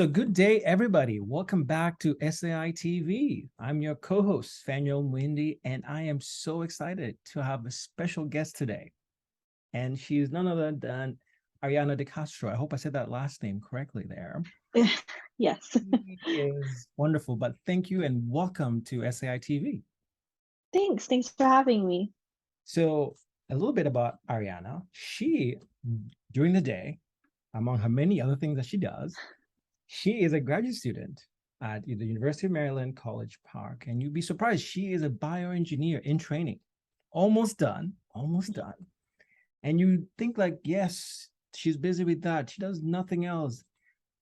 So good day, everybody. Welcome back to SAI TV. I'm your co-host, Faniel Mwindi, and I am so excited to have a special guest today. And she is none other than Ariana DeCastro. I hope I said that last name correctly there. Yes. She is wonderful, but thank you and welcome to SAI TV. Thanks. Thanks for having me. So a little bit about Ariana. She, during the day, among her many other things that she does, she is a graduate student at the University of Maryland, College Park. And you'd be surprised, she is a bioengineer in training. Almost done, almost done. And you think like, yes, she's busy with that. She does nothing else.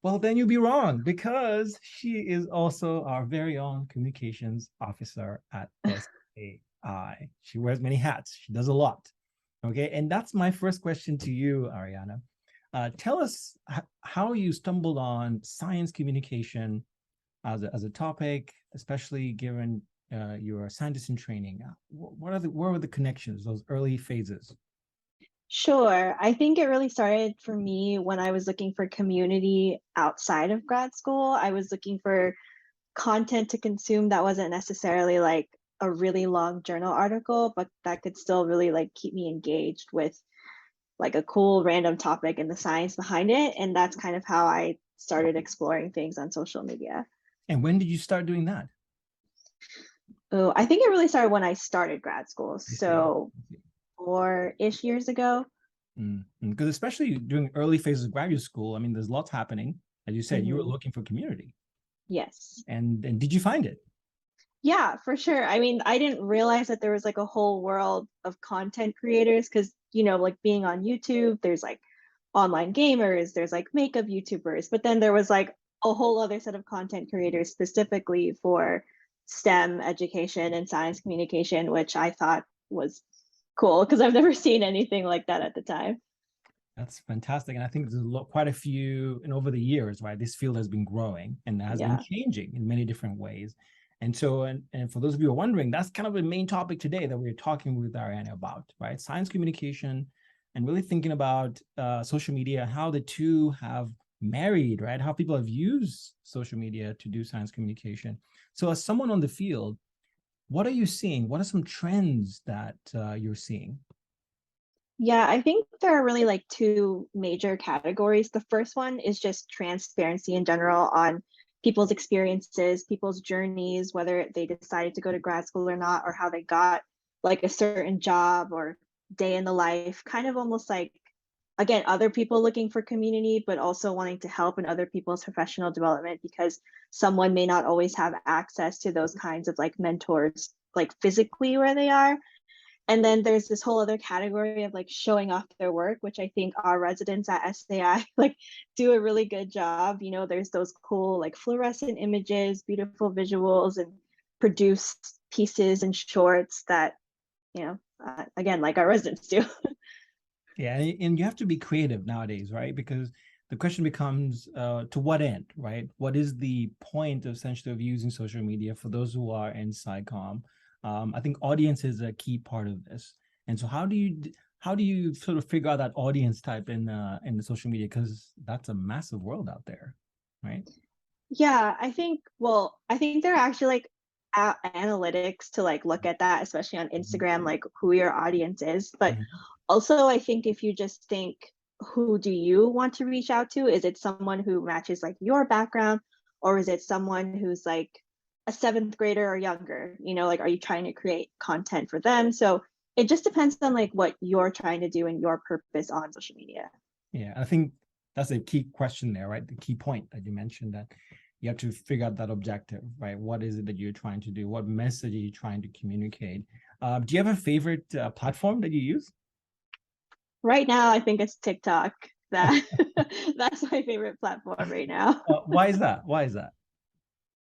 Well, then you'd be wrong because she is also our very own communications officer at SAI. She wears many hats. She does a lot. Okay. And that's my first question to you, Ariana. Tell us how you stumbled on science communication as a topic, especially given your scientist in training. What were the connections, those early phases? Sure. I think it really started for me when I was looking for community outside of grad school. I was looking for content to consume that wasn't necessarily like a really long journal article, but that could still really like keep me engaged with like a cool random topic and the science behind it. And that's kind of how I started exploring things on social media. And when did you start doing that? Oh, I think it really started when I started grad school. I see. So 4-ish years ago. Because especially during early phases of graduate school, I mean, there's lots happening. As you said, you were Mhm. looking for community. Yes. And did you find it? Yeah, for sure. I mean, I didn't realize that there was like a whole world of content creators because, like being on YouTube, there's like online gamers, there's like makeup YouTubers, but then there was like a whole other set of content creators specifically for STEM education and science communication, which I thought was cool because I've never seen anything like that at the time. That's fantastic. And I think there's quite a few, and over the years, right, this field has been growing and has been Yeah. changing in many different ways. And so, and for those of you who are wondering, that's kind of the main topic today that we're talking with Ariana about, right? Science communication and really thinking about social media, how the two have married, right? How people have used social media to do science communication. So as someone on the field, what are you seeing? What are some trends that you're seeing? Yeah, I think there are really like two major categories. The first one is just transparency in general on people's experiences, people's journeys, whether they decided to go to grad school or not, or how they got like a certain job or day in the life, kind of almost like, again, other people looking for community, but also wanting to help in other people's professional development because someone may not always have access to those kinds of like mentors, like physically where they are. And then there's this whole other category of like showing off their work, which I think our residents at SAI like do a really good job. There's those cool like fluorescent images, beautiful visuals, and produced pieces and shorts that, again, like our residents do. Yeah, and you have to be creative nowadays, right? Because the question becomes, to what end, right? What is the point essentially of using social media for those who are in SciComm? I think audience is a key part of this. And so how do you sort of figure out that audience type in the social media? Because that's a massive world out there, right? Yeah, I think there are actually like analytics to like look at that, especially on Mhm. Instagram, like who your audience is. But Mhm. also, I think if you just think, who do you want to reach out to? Is it someone who matches like your background, or is it someone who's like a seventh grader or younger? Like, are you trying to create content for them? So it just depends on like what you're trying to do and your purpose on social media. Yeah, I think that's a key question there, right? The key point that you mentioned, that you have to figure out that objective, right? What is it that you're trying to do? What message are you trying to communicate? Do you have a favorite platform that you use? Right now, I think it's TikTok. That that's my favorite platform right now. Why is that? Why is that?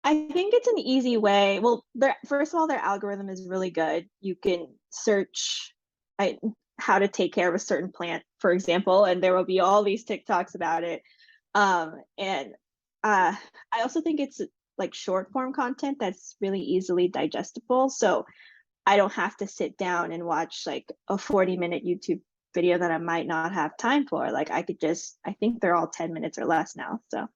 I think it's an easy way. Well, first of all, their algorithm is really good. You can search I, how to take care of a certain plant, for example, and there will be all these TikToks about it. And I also think it's like short form content that's really easily digestible. So I don't have to sit down and watch like a 40-minute YouTube video that I might not have time for. Like I think they're all 10 minutes or less now. So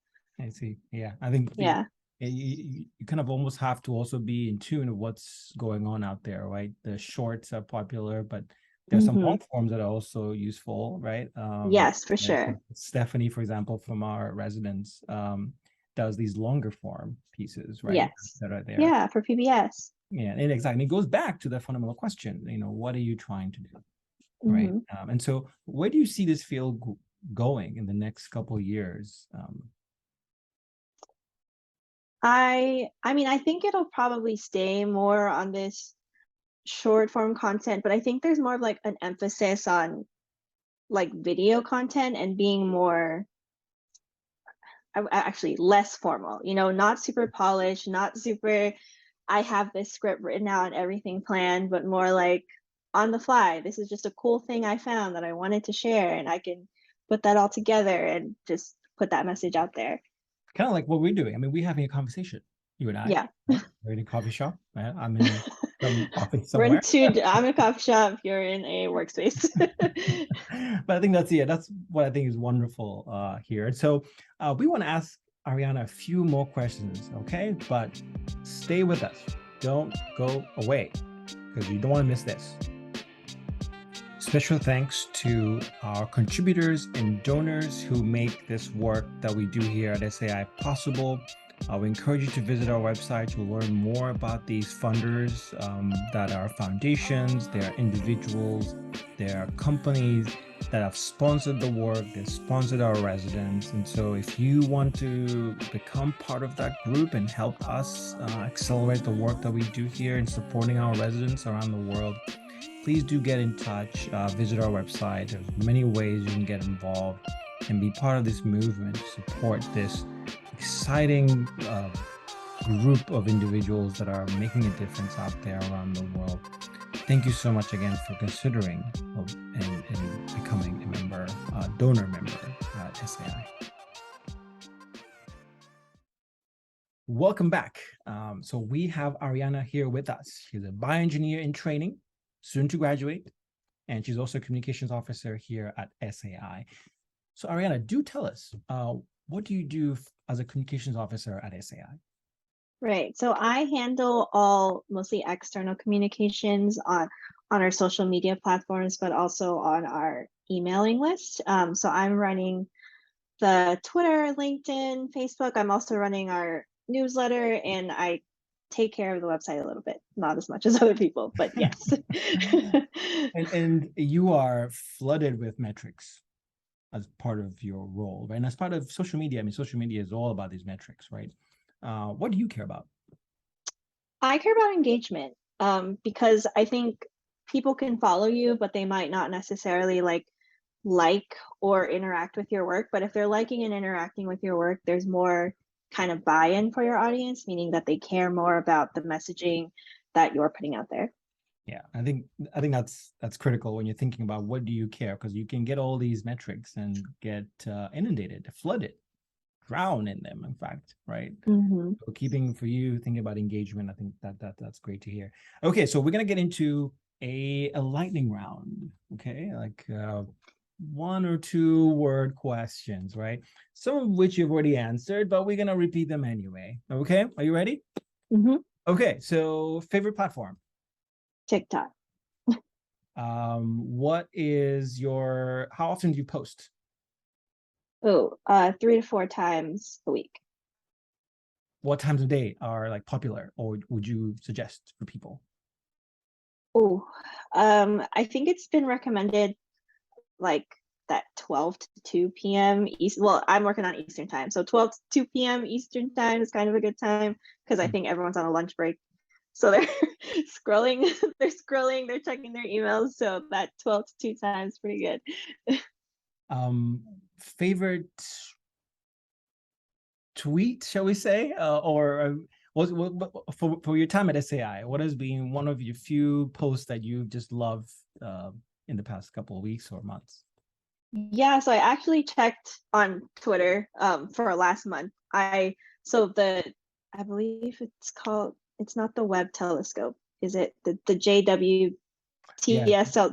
I see. Yeah, I think Yeah. you kind of almost have to also be in tune with what's going on out there, right? The shorts are popular, but there's some long forms that are also useful, right? Yes, for Like sure. Stephanie, for example, from our residence, does these longer form pieces, right? Yes. That are there. Yeah, for PBS. Yeah, and exactly. It goes back to the fundamental question, what are you trying to do, right? And so where do you see this field going in the next couple of years? I mean, I think it'll probably stay more on this short form content, but I think there's more of like an emphasis on like video content and being more actually less formal, not super polished, not super, I have this script written out and everything planned, but more like on the fly. This is just a cool thing I found that I wanted to share, and I can put that all together and just put that message out there. Kind of like what we're doing. I mean, we're having a conversation, you and I, Yeah. right? We're in a coffee shop, right? I'm in some office We're in somewhere. I'm in a coffee shop, you're in a workspace. But I think that's what I think is wonderful here. And so we want to ask Ariana a few more questions, okay? But stay with us. Don't go away because you don't want to miss this. Special thanks to our contributors and donors who make this work that we do here at SAI possible. We encourage you to visit our website to learn more about these funders that are foundations, they are individuals, they are companies that have sponsored the work, they've sponsored our residents. And so if you want to become part of that group and help us accelerate the work that we do here in supporting our residents around the world, please do get in touch, visit our website. There's many ways you can get involved and be part of this movement to support this exciting group of individuals that are making a difference out there around the world. Thank you so much again for considering and becoming a member, donor member at SAI. Welcome back. So we have Ariana here with us. She's a bioengineer in training, soon to graduate, and she's also a communications officer here at SAI. So Ariana, do tell us, what do you do as a communications officer at SAI? Right. So I handle all mostly external communications on our social media platforms, but also on our emailing list. So I'm running the Twitter, LinkedIn, Facebook. I'm also running our newsletter, and I take care of the website a little bit, not as much as other people, but yes. And you are flooded with metrics as part of your role, right? And as part of social media, I mean, social media is all about these metrics, right? What do you care about? I care about engagement, because I think people can follow you, but they might not necessarily like or interact with your work. But if they're liking and interacting with your work, there's more kind of buy-in for your audience, meaning that they care more about the messaging that you're putting out there. Yeah, I think that's critical when you're thinking about what do you care, because you can get all these metrics and get inundated, flooded, drown in them, in fact, right? Mm-hmm. So thinking about engagement, I think that's great to hear. Okay, so we're gonna get into a lightning round, okay? Like 1 or 2 word questions, right? Some of which you've already answered, but we're gonna repeat them anyway. Okay, are you ready? Mm-hmm. Okay, so favorite platform? TikTok. How often do you post? Oh, 3 to 4 times a week. What times of day are like popular, or would you suggest for people? Oh, I think it's been recommended like that 12 to 2 p.m. East. Well, I'm working on Eastern time, so 12 to 2 p.m. Eastern time is kind of a good time because I think everyone's on a lunch break. So they're scrolling, they're checking their emails. So that 12 to 2 times pretty good. Favorite tweet, shall we say, or for your time at SAI, what has been one of your few posts that you just love in the past couple of weeks or months? Yeah, so I actually checked on Twitter for last month. I believe it's not the Webb telescope, is it the JWTSL,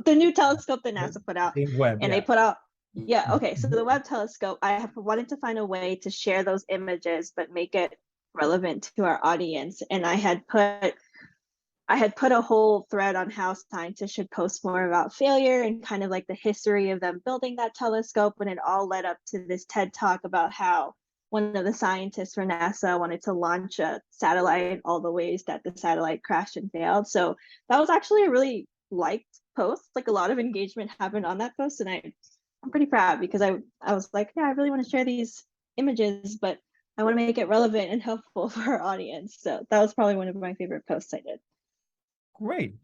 the new telescope that NASA put out? Webb, And yeah. they put out Yeah, okay. So the Webb telescope, I have wanted to find a way to share those images, but make it relevant to our audience. And I had put a whole thread on how scientists should post more about failure and kind of like the history of them building that telescope. And it all led up to this TED talk about how one of the scientists for NASA wanted to launch a satellite, all the ways that the satellite crashed and failed. So that was actually a really liked post. Like a lot of engagement happened on that post. And I'm pretty proud because I was like, yeah, I really want to share these images, but I want to make it relevant and helpful for our audience. So that was probably one of my favorite posts I did. Great.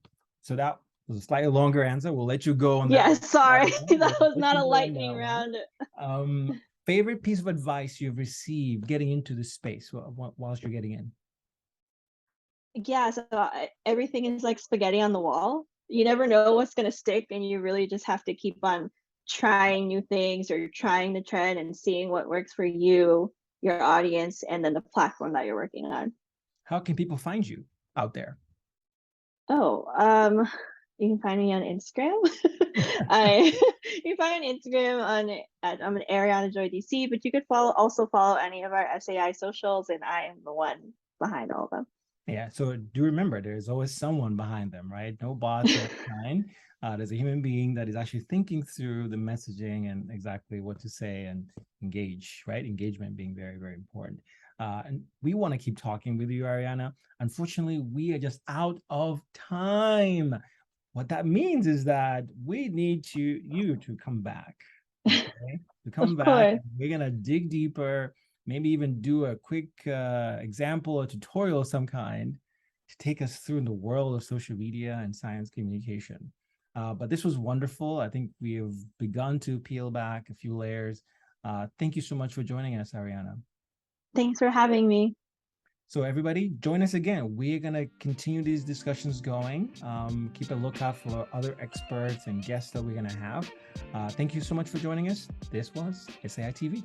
So that was a slightly longer answer. We'll let you go on that Yeah, one. sorry. We'll That was let not you a go on lightning that one. round. Favorite piece of advice you've received getting into the space whilst you're getting in? Yeah, so everything is like spaghetti on the wall. You never know what's going to stick, and you really just have to keep on trying new things or trying the trend and seeing what works for you, your audience, and then the platform that you're working on. How can people find you out there? Oh, you can find me on Instagram. I you can find me on Instagram I'm an Ariana Joy DC, but you could also follow any of our SAI socials, and I am the one behind all of them. Yeah, so do remember there's always someone behind them, right? No bots of kind. There's a human being that is actually thinking through the messaging and exactly what to say and engage, right? Engagement being very, very important. And we want to keep talking with you, Ariana. Unfortunately, we are just out of time. What that means is that we need you to come back, okay? To come Of back, course. we're gonna dig deeper, maybe even do a quick example or tutorial of some kind to take us through in the world of social media and science communication. But this was wonderful. I think we have begun to peel back a few layers. Thank you so much for joining us, Ariana. Thanks for having me. So everybody, join us again. We're going to continue these discussions going. Keep a lookout for other experts and guests that we're going to have. Thank you so much for joining us. This was SAI TV.